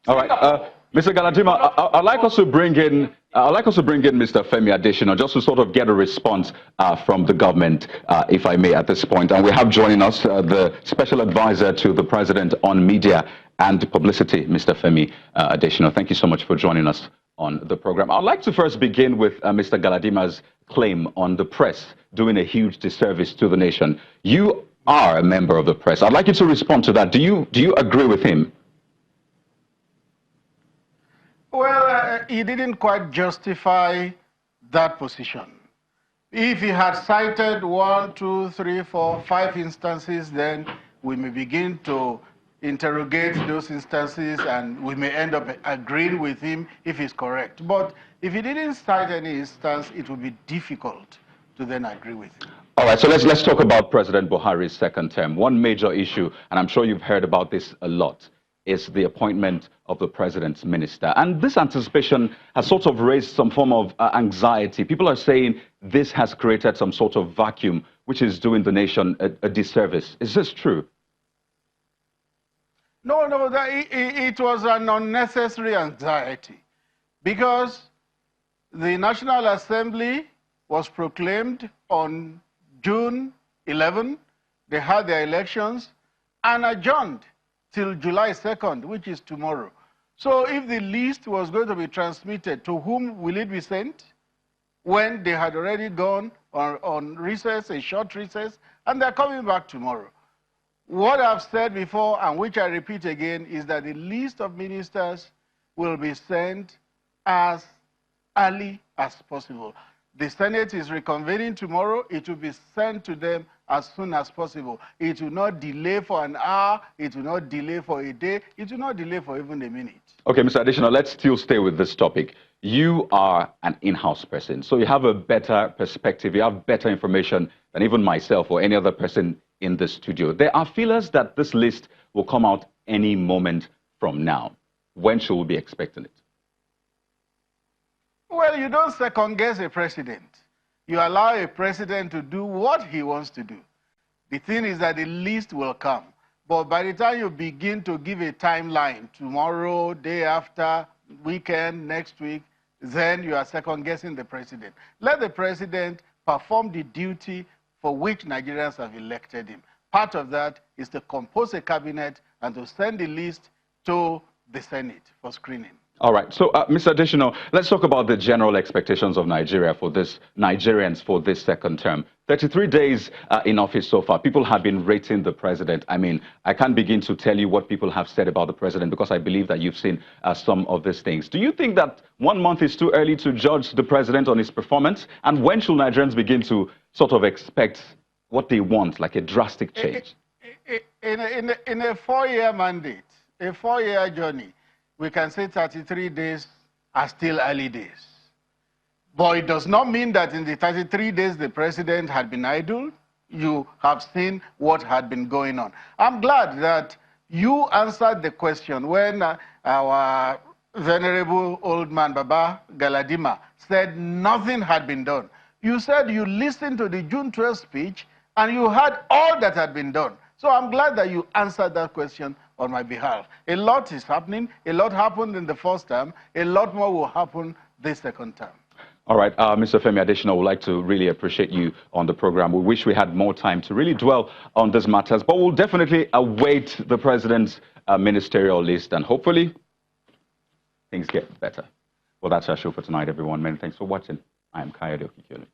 All right, Mr. Galadima, I'd like us to bring in Mr. Femi Adesina just to sort of get a response from the government, if I may, at this point. And we have joining us the special advisor to the president on media and publicity, Mr. Femi Adesina. Thank you so much for joining us on the program. I'd like to first begin with Mr. Galadima's claim on the press doing a huge disservice to the nation. You are a member of the press. I'd like you to respond to that. Do you agree with him? Well, he didn't quite justify that position. If he had cited 1, 2, 3, 4, 5 instances, then we may begin to interrogate those instances and we may end up agreeing with him if he's correct. But if he didn't cite any instance, it would be difficult to then agree with him. All right, so let's talk about President Buhari's second term. One major issue, and I'm sure you've heard about this a lot, is the appointment of the president's minister. And this anticipation has sort of raised some form of anxiety. People are saying this has created some sort of vacuum, which is doing the nation a disservice. Is this true? No, it was an unnecessary anxiety because the National Assembly was proclaimed on June 11. They had their elections and adjourned till July 2nd, which is tomorrow. So if the list was going to be transmitted, to whom will it be sent? When they had already gone on recess, a short recess, and they're coming back tomorrow. What I've said before, and which I repeat again, is that the list of ministers will be sent as early as possible. The Senate is reconvening tomorrow. It will be sent to them as soon as possible. It will not delay for an hour. It will not delay for a day. It will not delay for even a minute. Okay, Mr. Adesina, let's still stay with this topic. You are an in-house person, so you have a better perspective. You have better information than even myself or any other person in the studio. There are feelers that this list will come out any moment from now. When should we be expecting it? Well, you don't second-guess a president. You allow a president to do what he wants to do. The thing is that the list will come. But by the time you begin to give a timeline, tomorrow, day after, weekend, next week, then you are second-guessing the president. Let the president perform the duty for which Nigerians have elected him. Part of that is to compose a cabinet and to send the list to the Senate for screening. All right. So, Mr. Adesina, let's talk about the general expectations of Nigerians for this second term. 33 days in office so far. People have been rating the president. I mean, I can't begin to tell you what people have said about the president because I believe that you've seen some of these things. Do you think that 1 month is too early to judge the president on his performance? And when should Nigerians begin to sort of expect what they want, like a drastic change? In a 4-year mandate, a 4-year journey, we can say 33 days are still early days. But it does not mean that in the 33 days the president had been idle. You have seen what had been going on. I'm glad that you answered the question when our venerable old man, Baba Galadima, said nothing had been done. You said you listened to the June 12th speech and you heard all that had been done. So I'm glad that you answered that question on my behalf. A lot is happening. A lot happened in the first term. A lot more will happen this second term. All right, Mr. Femi Adesina, would like to really appreciate you on the program. We wish we had more time to really dwell on these matters, but we'll definitely await the president's ministerial list and hopefully things get better. Well, that's our show for tonight, everyone. Many thanks for watching. I am Kayode Okikiolu.